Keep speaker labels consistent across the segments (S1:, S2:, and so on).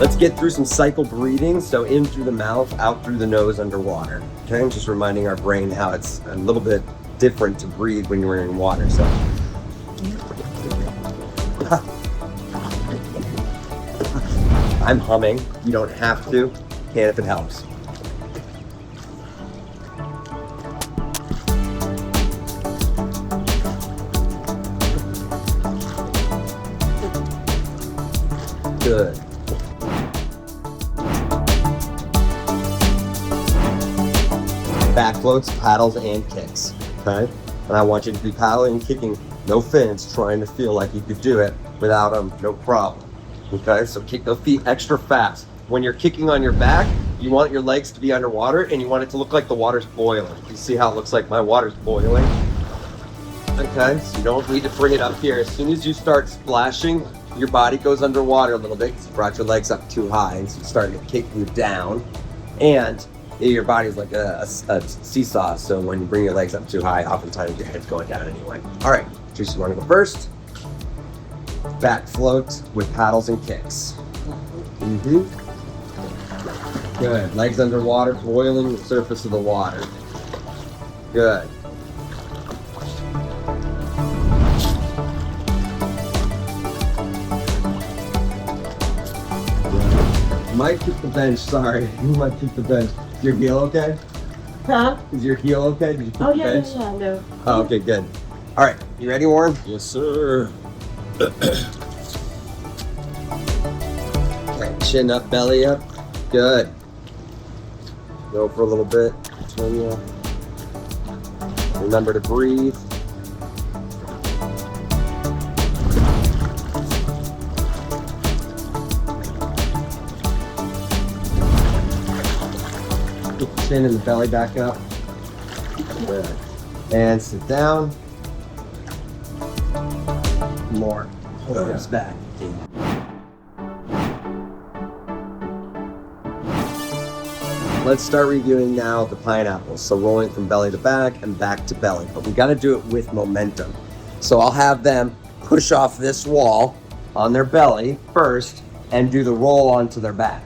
S1: Let's get through some cycle breathing. So in through the mouth, out through the nose underwater. Okay, just reminding our brain how it's a little bit different to breathe when you're in water. So I'm humming. You don't have to. Can if it helps. Good. Backfloats, paddles, and kicks. Okay? And I want you to be paddling and kicking, no fins, trying to feel like you could do it without them, no problem. Okay? So kick those feet extra fast. When you're kicking on your back, you want your legs to be underwater and you want it to look like the water's boiling. You see how it looks like my water's boiling? Okay? So you don't need to bring it up here. As soon as you start splashing, your body goes underwater a little bit because you brought your legs up too high, and so it's starting to kick you down. And your body's like a seesaw, so when you bring your legs up too high, oftentimes your head's going down anyway. All right, Katrice, you want to go first? Back float with paddles and kicks. Good. Legs underwater, boiling the surface of the water. Good. You might keep the bench, sorry. You might keep the bench. Is your heel okay?
S2: Huh?
S1: Is your heel okay? Did you keep the bench?
S2: Yeah, no.
S1: Oh, okay, good. All right, you ready, Warren?
S3: Yes, sir.
S1: Okay, chin up, belly up. Good. Go for a little bit. Turn you. Remember to breathe. Get the chin and the belly back up. Good. And sit down. More. Arms back. Let's start reviewing now the pineapples. So rolling from belly to back and back to belly, but we got to do it with momentum. So I'll have them push off this wall on their belly first and do the roll onto their back.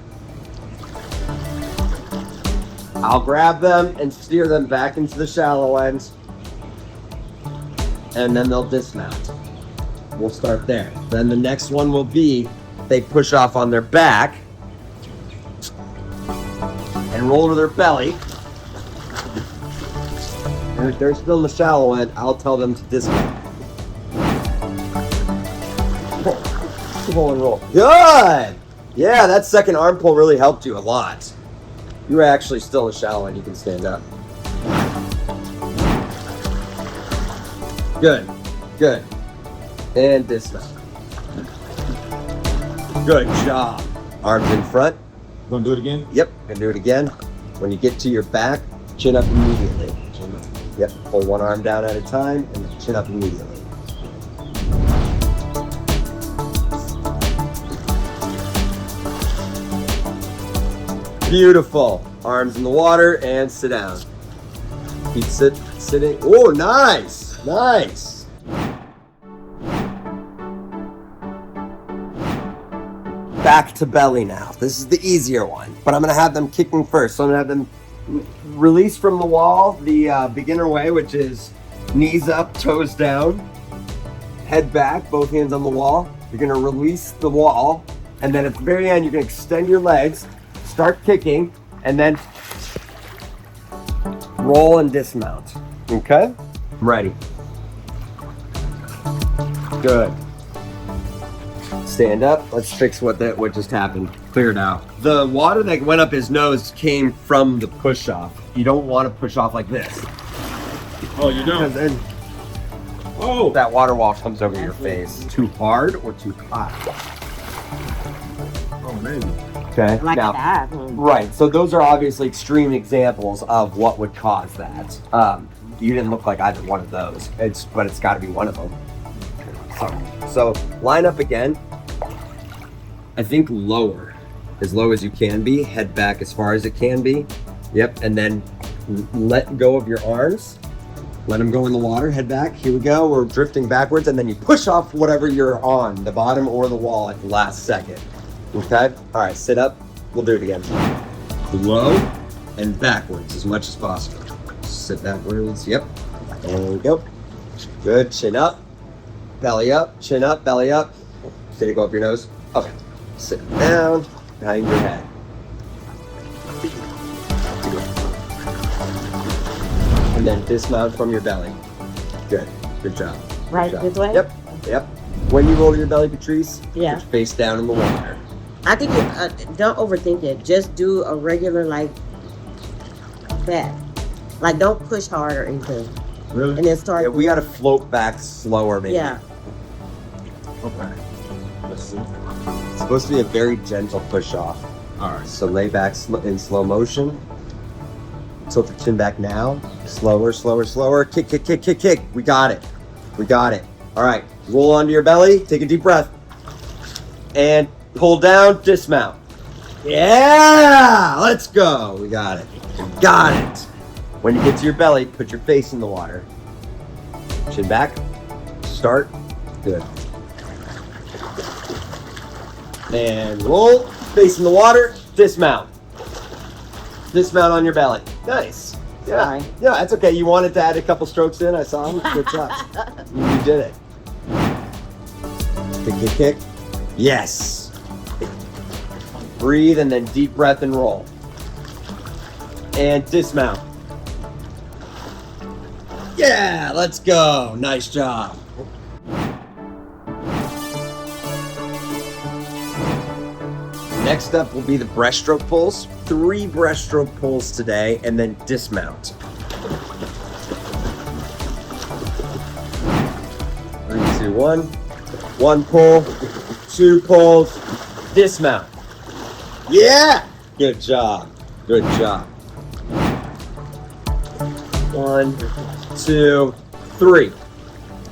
S1: I'll grab them and steer them back into the shallow ends, and then they'll dismount. We'll start there. Then the next one will be they push off on their back and roll to their belly. And if they're still in the shallow end, I'll tell them to dismount. Pull and roll. Good! Yeah, that second arm pull really helped you a lot. You were actually still in the shallow end. You can stand up. Good. Good. And dismount. Good job. Arms in front.
S3: Gonna do it again?
S1: Yep, gonna do it again. When you get to your back, chin up immediately. Chin up. Yep, pull one arm down at a time and chin up immediately. Beautiful. Arms in the water and sit down. Keep sitting. Oh, nice. Nice. Back to belly now. This is the easier one, but I'm going to have them kicking first. So I'm going to have them release from the wall the beginner way, which is knees up, toes down, head back, both hands on the wall. You're going to release the wall, and then at the very end, you're going to extend your legs, start kicking, and then roll and dismount. Okay? Ready. Good. Stand up. Let's fix what just happened. Clear it out. The water that went up his nose came from the push off. You don't want to push off like this.
S3: Oh, you don't?
S1: Because then that water wall comes over your face. Too hard or too hot.
S3: Oh, maybe.
S1: Okay.
S2: Like
S1: now,
S2: that.
S1: right. So those are obviously extreme examples of what would cause that. You didn't look like either one of those. But it's got to be one of them. So line up again. I think lower, as low as you can be, head back as far as it can be. Yep, and then let go of your arms. Let them go in the water, head back. Here we go, we're drifting backwards, and then you push off whatever you're on, the bottom or the wall at the last second. Okay? All right, sit up. We'll do it again. Low and backwards as much as possible. Sit backwards. Yep. And go. Good. Chin up. Belly up. Chin up. Belly up. Did it go up your nose? Okay. Sit down. Behind your head. And then dismount from your belly. Good. Good job.
S2: Right,
S1: Good job.
S2: this way?
S1: Yep. Yep. When you roll your belly, Katrice,
S2: Yeah.
S1: put your face down in the water.
S2: I think don't overthink it. Just do a regular like that. Like don't push hard or anything.
S3: Really?
S2: And then start.
S1: Yeah, we gotta float back slower, maybe.
S2: Yeah.
S3: Okay. Let's see.
S1: It's supposed to be a very gentle push off.
S3: All right.
S1: So lay back in slow motion. Tilt the chin back now. Slower, slower, slower. Kick, kick, kick, kick, kick. We got it. We got it. All right. Roll onto your belly. Take a deep breath. And pull down, dismount. Yeah! Let's go. We got it. We got it. When you get to your belly, put your face in the water. Chin back. Start. Good. And roll. Face in the water. Dismount. Dismount on your belly. Nice. Yeah.
S2: Sorry.
S1: Yeah, that's okay. You wanted to add a couple strokes in. I saw them. Good job. You did it. Kick, kick, kick. Yes. Breathe and then deep breath and roll. And dismount. Yeah, let's go. Nice job. Next up will be the breaststroke pulls. 3 breaststroke pulls today, and then dismount. 3, 2, 1. 1 pull, 2 pulls, dismount. Yeah! Good job. Good job. 1, 2, 3.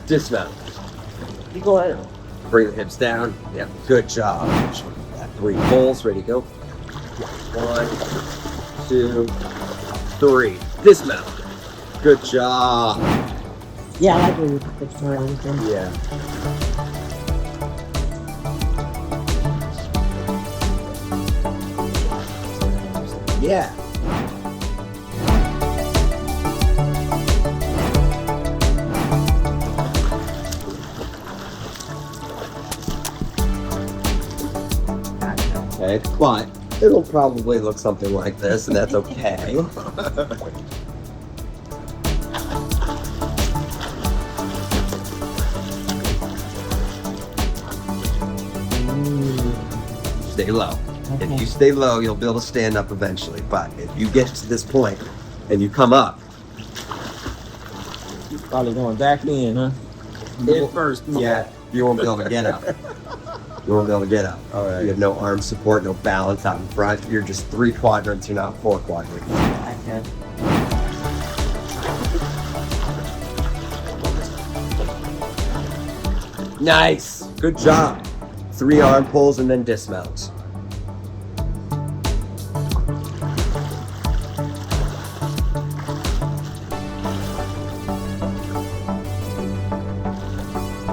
S1: Dismount.
S2: You go ahead.
S1: Bring the hips down. Yeah, good job. 3 pulls, ready to go. 1, 2, 3. Dismount. Good job.
S2: Yeah, I like when you put your arms in.
S1: Yeah. Yeah. Okay, but it'll probably look something like this, and that's okay. Stay low.
S2: Okay.
S1: If you stay low, you'll be able to stand up eventually. But if you get to this point and you come up,
S3: Probably going back in, huh? Head first.
S1: yeah, you won't be able to get up. You won't be able to get up.
S3: All right.
S1: You have no arm support, no balance out in front. You're just 3 quadrants, you're not 4 quadrants.
S2: Okay.
S1: Nice. Good job. 3 arm pulls and then dismounts.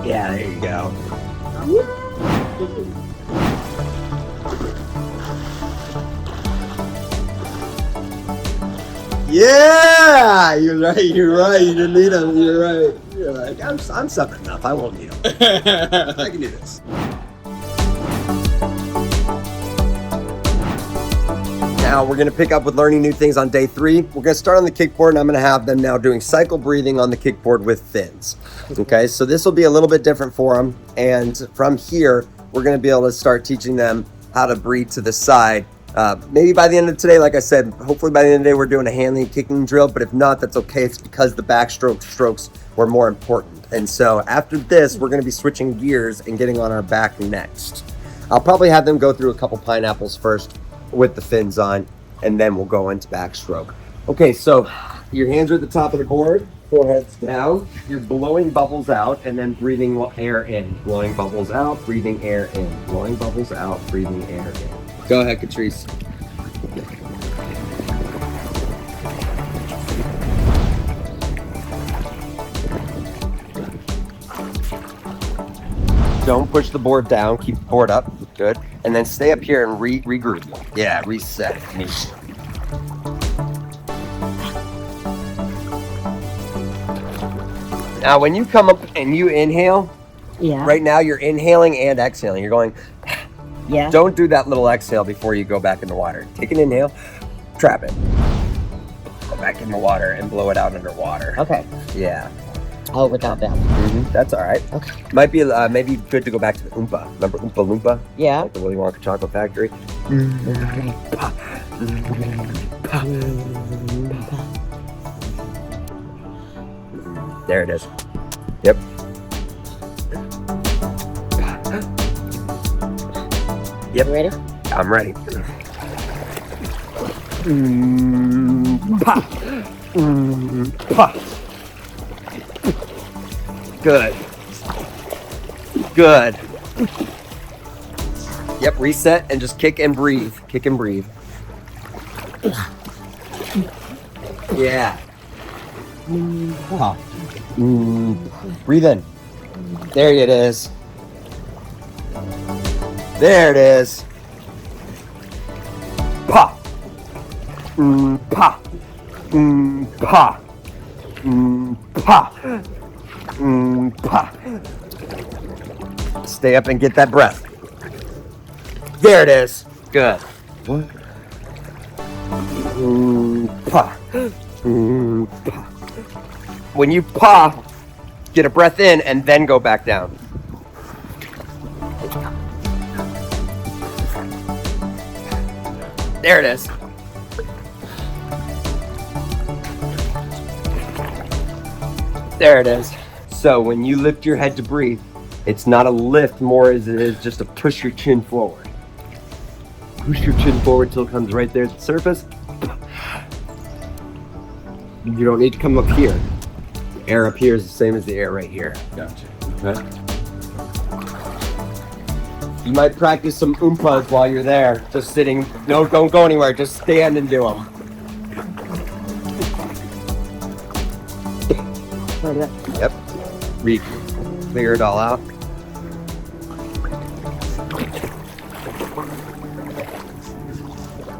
S1: Yeah, there you go. Yeah, you're right. You're right. You didn't need them. You're right. You're like, I'm something enough. I won't need them. I can do this. Now we're gonna pick up with learning new things on day 3. We're gonna start on the kickboard, and I'm gonna have them now doing cycle breathing on the kickboard with fins. Okay, so this will be a little bit different for them. And from here, we're gonna be able to start teaching them how to breathe to the side. Maybe by the end of today, like I said, hopefully by the end of the day, we're doing a handling and kicking drill, but if not, that's okay. It's because the backstroke strokes were more important. And so after this, we're gonna be switching gears and getting on our back next. I'll probably have them go through a couple pineapples first with the fins on, and then we'll go into backstroke. Okay, so your hands are at the top of the board, forehead's down. You're blowing bubbles out and then breathing air in. Blowing bubbles out, breathing air in. Blowing bubbles out, breathing air in. Go ahead, Katrice. Don't push the board down, keep the board up. Good. And then stay up here and regroup. Yeah, reset. Now, when you come up and you inhale,
S2: Yeah.
S1: right now you're inhaling and exhaling. You're going,
S2: Yeah.
S1: don't do that little exhale before you go back in the water. Take an inhale, trap it. Go back in the water and blow it out underwater.
S2: Okay.
S1: Yeah.
S2: Oh, without that.
S1: That's all right.
S2: Okay.
S1: Might be maybe good to go back to the Oompa. Remember Oompa Loompa?
S2: Yeah.
S1: Like the Willy Wonka chocolate factory. There it is. Yep. Yep.
S2: You ready?
S1: I'm ready. Good. Good. Yep, reset and just kick and breathe. Kick and breathe. Yeah. Breathe in. There it is. There it is. Pa. Pa. Pa. Pa. Pa. Stay up and get that breath. There it is. Good. Pa. Pa. When you pa, get a breath in and then go back down. There it is. There it is. So when you lift your head to breathe, it's not a lift more as it is just to push your chin forward. Push your chin forward till it comes right there at the surface. You don't need to come up here. The air up here is the same as the air right here.
S3: Gotcha.
S1: Okay. You might practice some oompas while you're there, just sitting. No, don't go anywhere. Just stand and do them. Yep. Clear it all out.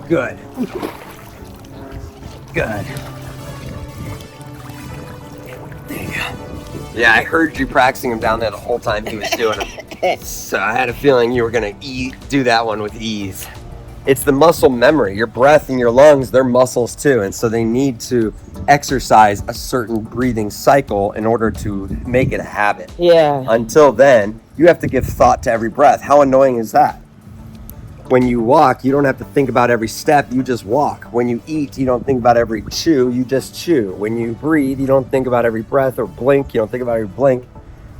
S1: Good. Good. Yeah, I heard you practicing him down there the whole time he was doing them. So I had a feeling you were gonna do that one with ease. It's the muscle memory. Your breath and your lungs, they're muscles too, and so they need to exercise a certain breathing cycle in order to make it a habit.
S2: Yeah.
S1: Until then, you have to give thought to every breath. How annoying is that? When you walk, you don't have to think about every step, you just walk. When you eat, you don't think about every chew, you just chew. When you breathe, you don't think about every breath or blink, you don't think about every blink.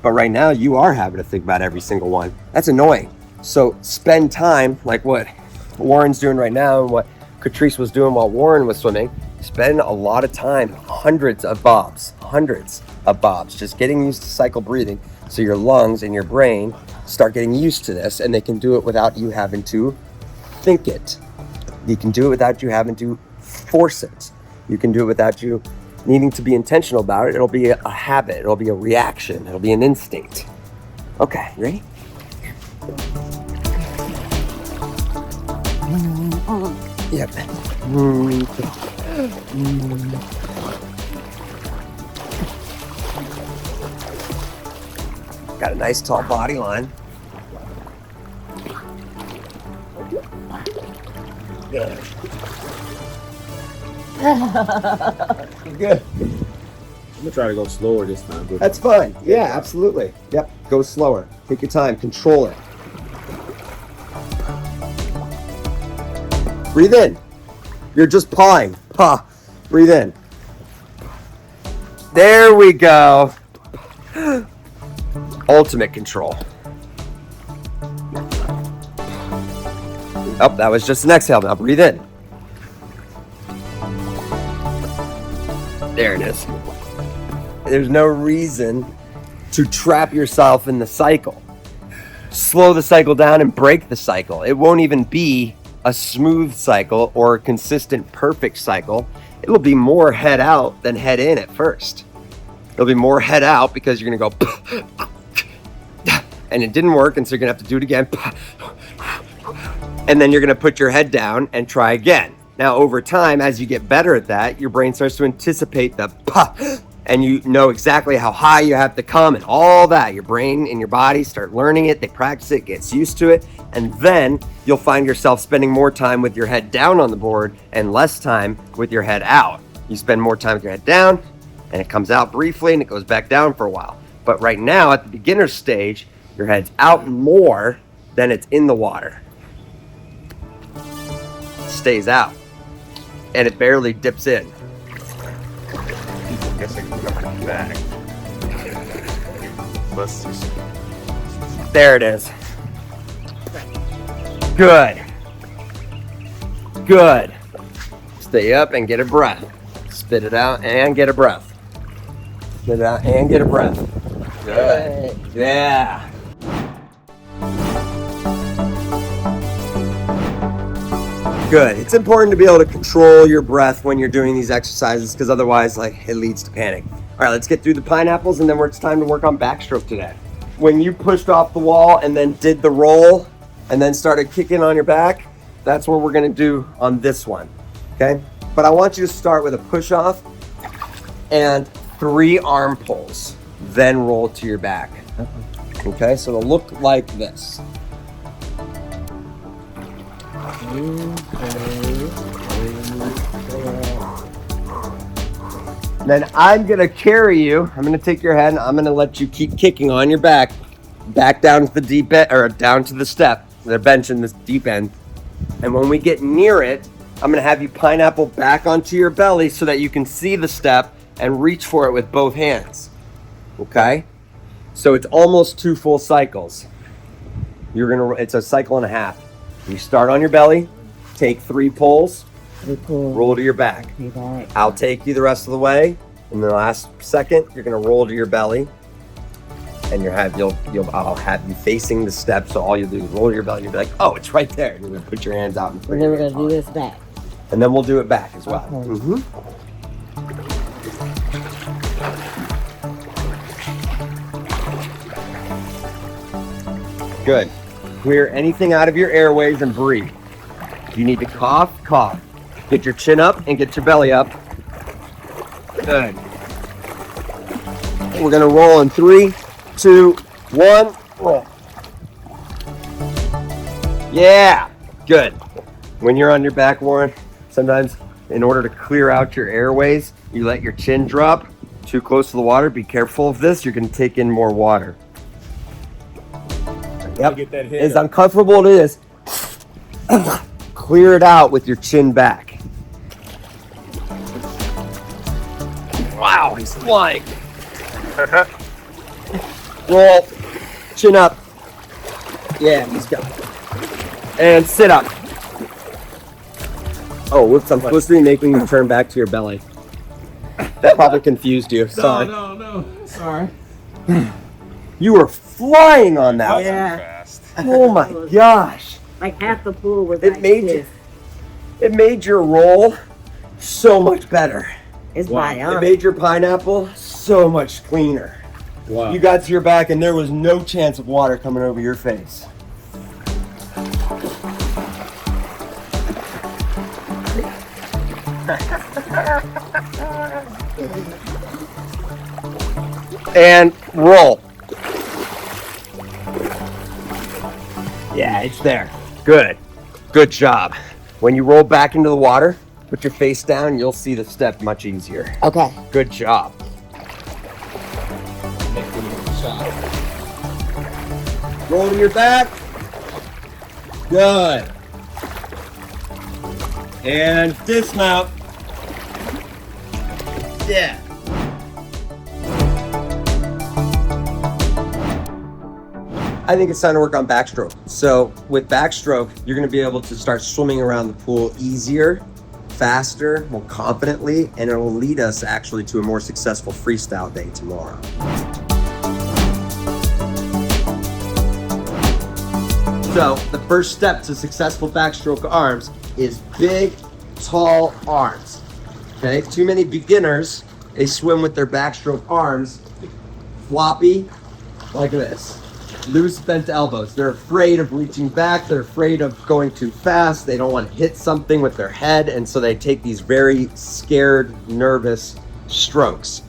S1: But right now, you are having to think about every single one. That's annoying. So spend time, like what Warren's doing right now and what Katrice was doing while Warren was swimming. Spend a lot of time, hundreds of bobs, just getting used to cycle breathing so your lungs and your brain start getting used to this, and they can do it without you having to think it. You can do it without you having to force it. You can do it without you needing to be intentional about it. It'll be a habit. It'll be a reaction. It'll be an instinct. Okay, you ready? Yep. Got a nice tall body line. Good. Good.
S3: I'm gonna try to go slower this time. But
S1: That's fine. Yeah, absolutely. Yep. Go slower. Take your time. Control it. Breathe in. You're just pawing. Paw. Breathe in. There we go. Ultimate control. Oh, that was just an exhale. Now breathe in. There it is. There's no reason to trap yourself in the cycle. Slow the cycle down and break the cycle. It won't even be a smooth cycle or a consistent, perfect cycle. It'll be more head out than head in at first. It'll be more head out because you're gonna go and it didn't work, and so you're gonna have to do it again. And then you're gonna put your head down and try again. Now, over time, as you get better at that, your brain starts to anticipate the pop, and you know exactly how high you have to come and all that. Your brain and your body start learning it, they practice it, gets used to it, and then you'll find yourself spending more time with your head down on the board and less time with your head out. You spend more time with your head down, and it comes out briefly and it goes back down for a while. But right now, at the beginner stage, your head's out more than it's in the water. It stays out, and it barely dips in.
S4: Guess I can put my back. Let's just.
S1: There it is. Good. Good. Stay up and get a breath. Spit it out and get a breath. Spit it out and get a breath. Good. Yeah. Good. It's important to be able to control your breath when you're doing these exercises, because otherwise, like, it leads to panic. All right, let's get through the pineapples, and then it's time to work on backstroke today. When you pushed off the wall and then did the roll and then started kicking on your back, that's what we're gonna do on this one, okay? But I want you to start with a push off and 3 arm pulls, then roll to your back. Okay, so it'll look like this. Then I'm gonna carry you. I'm gonna take your head and I'm gonna let you keep kicking on your back down to the deep end, or down to the step, the bench in this deep end. And when we get near it, I'm gonna have you pineapple back onto your belly so that you can see the step and reach for it with both hands. Okay? So it's almost 2 full cycles. It's a cycle and a half. You start on your belly, take 3 pulls, roll to your back. I'll take you the rest of the way. In the last second, you're gonna roll to your belly, and I'll have you facing the step. So all you do is roll to your belly. You'll be like, oh, it's right there. And you're gonna put your hands out and
S2: And then we're gonna do this back.
S1: And then we'll do it back as well.
S2: Okay.
S1: Good. Clear anything out of your airways and breathe. If you need to cough, cough. Get your chin up and get your belly up. Good. We're gonna roll in 3, 2, 1, roll. Yeah, good. When you're on your back, Warren, sometimes in order to clear out your airways, you let your chin drop too close to the water. Be careful of this. You're gonna take in more water. Yep.
S3: Get that head
S1: As
S3: up.
S1: uncomfortable it is, clear it out with your chin back. Wow, he's flying. Roll, chin up. Yeah, he's got it. And sit up. Oh, whoops, I'm supposed to be making you turn back to your belly. That probably confused you. Sorry.
S3: No. Sorry.
S1: You were flying on that one.
S2: Yeah.
S4: Fast.
S1: Oh my gosh.
S2: Like half the pool was
S1: It
S2: like
S1: made
S2: this.
S1: It made your roll so much better.
S2: It's
S3: Wow.
S1: It
S2: bionic.
S1: made your pineapple so much cleaner.
S3: Wow.
S1: You got to your back and there was no chance of water coming over your face. And roll. Yeah, it's there. Good. Good job. When you roll back into the water, put your face down, you'll see the step much easier.
S2: Okay.
S1: Good job. Roll to your back. Good. And dismount. Yeah. I think it's time to work on backstroke. So with backstroke, you're gonna be able to start swimming around the pool easier, faster, more confidently, and it will lead us actually to a more successful freestyle day tomorrow. So the first step to successful backstroke arms is big, tall arms. Okay, too many beginners, they swim with their backstroke arms floppy like this. loose bent elbows. They're afraid of reaching back. They're afraid of going too fast. They don't want to hit something with their head. And so they take these very scared, nervous strokes.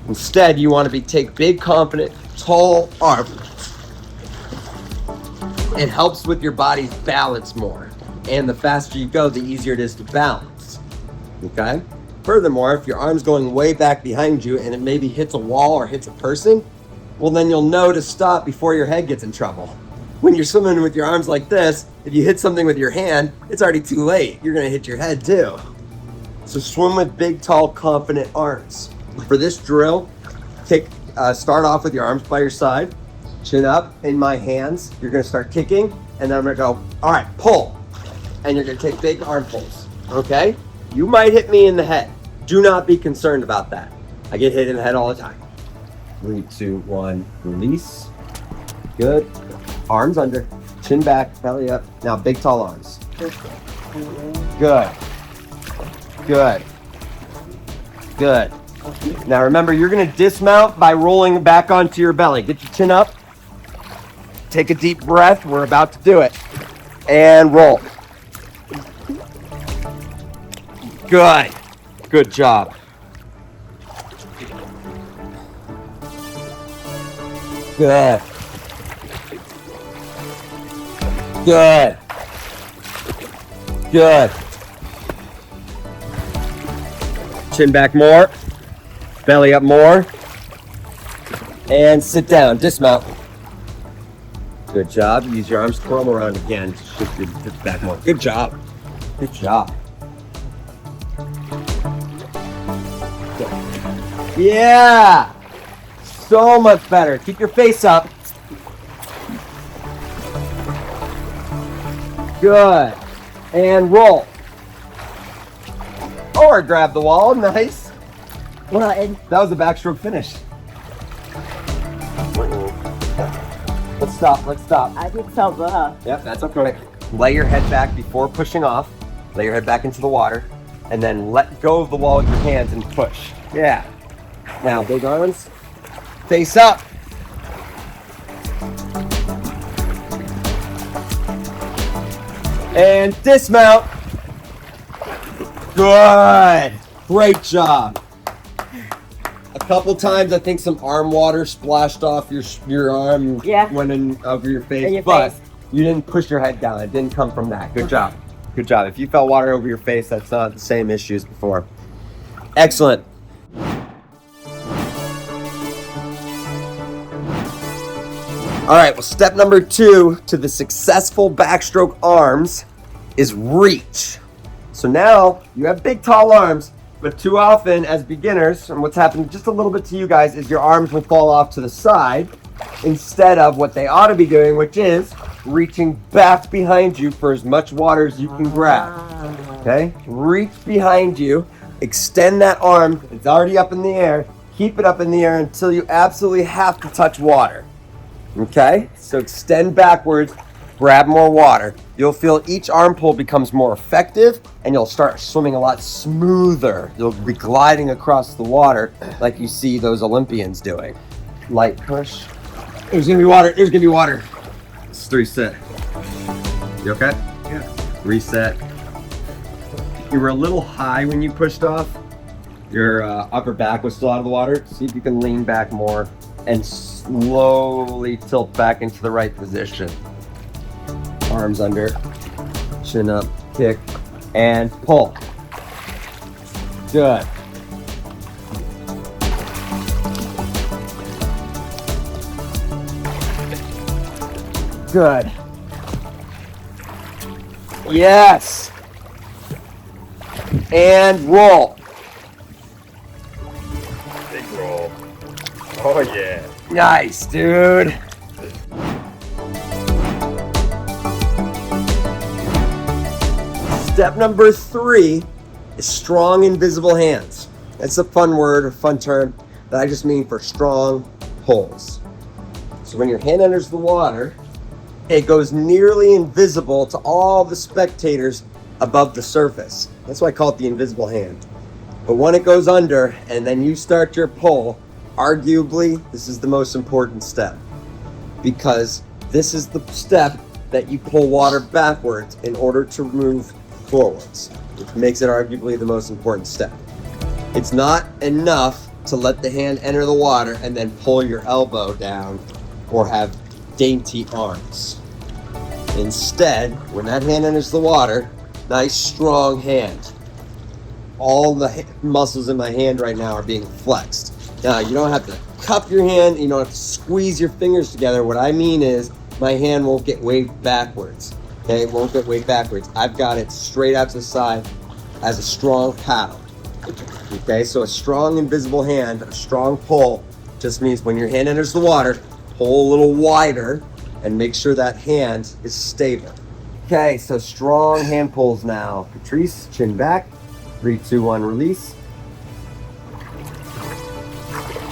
S1: Instead, you want to take big, confident, tall arms. It helps with your body's balance more. And the faster you go, the easier it is to balance. Okay? Furthermore, if your arm's going way back behind you and it maybe hits a wall or hits a person, well, then you'll know to stop before your head gets in trouble. When you're swimming with your arms like this, if you hit something with your hand, it's already too late. You're gonna hit your head too. So swim with big, tall, confident arms. For this drill, start off with your arms by your side, chin up in my hands. You're gonna start kicking, and then I'm gonna go, all right, pull. And you're gonna take big arm pulls, okay? You might hit me in the head. Do not be concerned about that. I get hit in the head all the time. 3, 2, 1, release. Good. Arms under, chin back, belly up. Now big tall arms. Good. Good. Good. Now remember, you're gonna dismount by rolling back onto your belly. Get your chin up. Take a deep breath. We're about to do it. And roll. Good. Good job. Good. Good. Good. Chin back more. Belly up more. And sit down. Dismount. Good job. Use your arms to curl around again. Shift your hips back more. Good job. Good job. Yeah! So much better. Keep your face up. Good. And roll. Or grab the wall. Nice.
S2: Well, and
S1: That was a backstroke finish. Let's stop. Let's stop.
S2: I did so good, huh?
S1: Yep, that's okay. Lay your head back before pushing off. Lay your head back into the water. And then let go of the wall with your hands and push. Yeah. Now, big arms. Face up. And dismount. Good. Great job. A couple times, I think some arm water splashed off your arm.
S2: Yeah.
S1: Went in over your face.
S2: In your
S1: but
S2: face.
S1: you didn't push your head down. It didn't come from that. Good job. Good job. If you felt water over your face, that's not the same issue as before. Excellent. All right, well, step number 2 to the successful backstroke arms is reach. So now you have big, tall arms, but too often as beginners, and what's happened just a little bit to you guys, is your arms will fall off to the side instead of what they ought to be doing, which is reaching back behind you for as much water as you can grab. Okay? Reach behind you, extend that arm, it's already up in the air, keep it up in the air until you absolutely have to touch water. Okay? So extend backwards, grab more water. You'll feel each arm pull becomes more effective and you'll start swimming a lot smoother. You'll be gliding across the water like you see those Olympians doing. Light push. There's gonna be water, there's gonna be water. It's reset. You okay? Yeah. Reset. You were a little high when you pushed off. Your upper back was still out of the water. See if you can lean back more and slowly tilt back into the right position. Arms under, chin up, kick, and pull. Good. Good. Yes. And roll.
S3: Big roll. Oh yeah.
S1: Nice, dude. Step number 3 is strong invisible hands. That's a fun word, a fun term that I just mean for strong pulls. So when your hand enters the water, it goes nearly invisible to all the spectators above the surface. That's why I call it the invisible hand. But when it goes under and then you start your pull, arguably, this is the most important step. because this is the step that you pull water backwards in order to move forwards, which makes it arguably the most important step. It's not enough to let the hand enter the water and then pull your elbow down or have dainty arms. Instead, when that hand enters the water, nice strong hand. All the muscles in my hand right now are being flexed. Now, you don't have to cup your hand, you don't have to squeeze your fingers together. What I mean is my hand won't get waved backwards. Okay, it won't get waved backwards. I've got it straight out to the side as a strong paddle. Okay, so a strong invisible hand, a strong pull, just means when your hand enters the water, pull a little wider and make sure that hand is stable. Okay, so strong hand pulls now. Katrice, chin back. 3, 2, 1, release.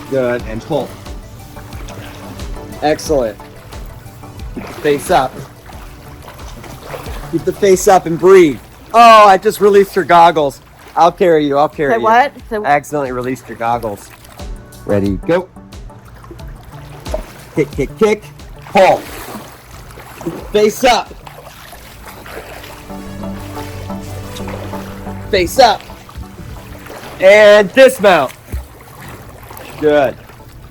S1: Good, and pull. Excellent. Keep the face up. Keep the face up and breathe. Oh, I just released your goggles. I'll carry you, I'll carry
S2: Say
S1: you.
S2: what?
S1: I accidentally released your goggles. Ready, go. Kick, kick, kick. Pull. Face up. Face up. And dismount. Good.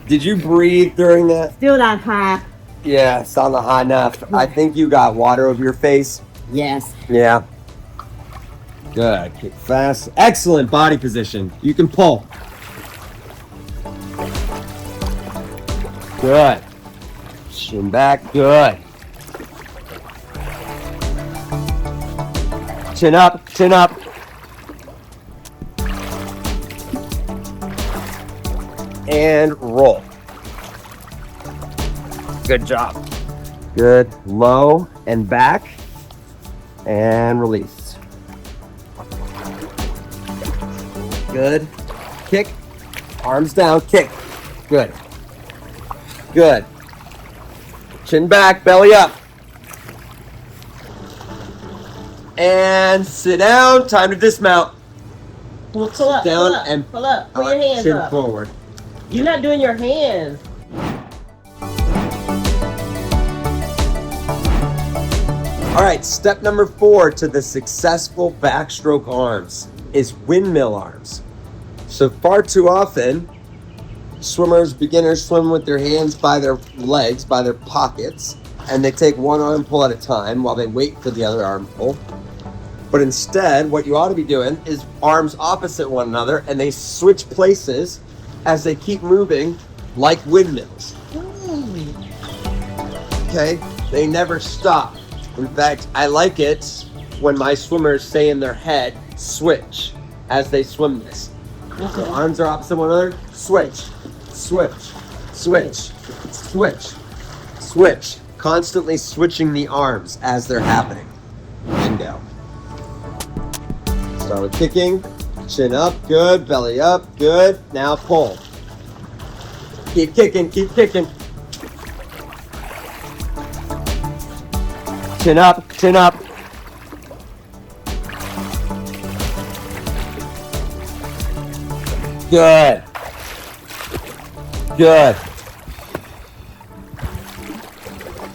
S1: Did you breathe during that?
S2: Still not high.
S1: Yeah, it's on the high enough. I think you got water over your face.
S2: Yes.
S1: Yeah. Good. Kick fast. Excellent body position. You can pull. Good. Chin back. Good. Chin up. Chin up. And roll. Good job. Good. Low and back. And release. Good. Kick. Arms down. Kick. Good. Good. Chin back. Belly up. And sit down. Time to dismount.
S2: Well, pull up.
S1: Down
S2: pull up,
S1: and
S2: pull up. Pull your hands
S1: chin
S2: up.
S1: forward.
S2: You're not doing your hands.
S1: All right, step number 4 to the successful backstroke arms is windmill arms. So far too often, beginners swim with their hands by their legs, by their pockets, and they take one arm pull at a time while they wait for the other arm pull. But instead, what you ought to be doing is arms opposite one another, and they switch places as they keep moving like windmills. Okay? They never stop. In fact, I like it when my swimmers say in their head, switch, as they swim this. So arms are opposite one another, switch, switch, switch, switch, switch. Constantly switching the arms as they're happening. Bingo. Start with kicking, chin up, good, belly up, good. Now pull. Keep kicking, keep kicking. Chin up, chin up. Good. Good.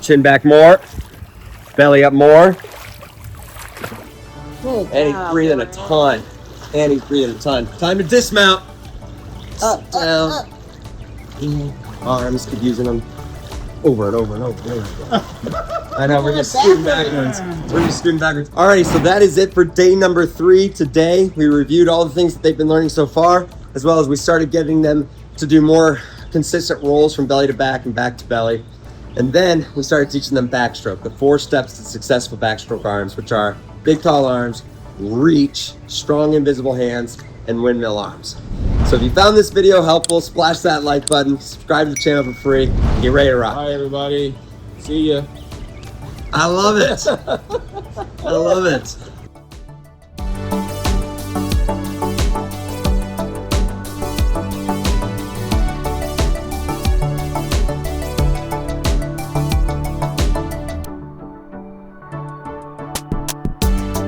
S1: Chin back more. Belly up more. And he's breathing a ton. And he's breathing a ton. Time to dismount. Up, down.
S2: Up.
S1: Arms, keep using them over and over and over and over. I know, we're just scooting backwards. We're just scooting backwards. Alrighty, so that is it for day number 3 today. We reviewed all the things that they've been learning so far, as well as we started getting them to do more consistent rolls from belly to back and back to belly. And then we started teaching them backstroke, the 4 steps to successful backstroke arms, which are big, tall arms, reach, strong, invisible hands, and windmill arms. So if you found this video helpful, splash that like button, subscribe to the channel for free, and get ready to rock.
S4: Bye, everybody. See ya.
S1: I love it. I love it.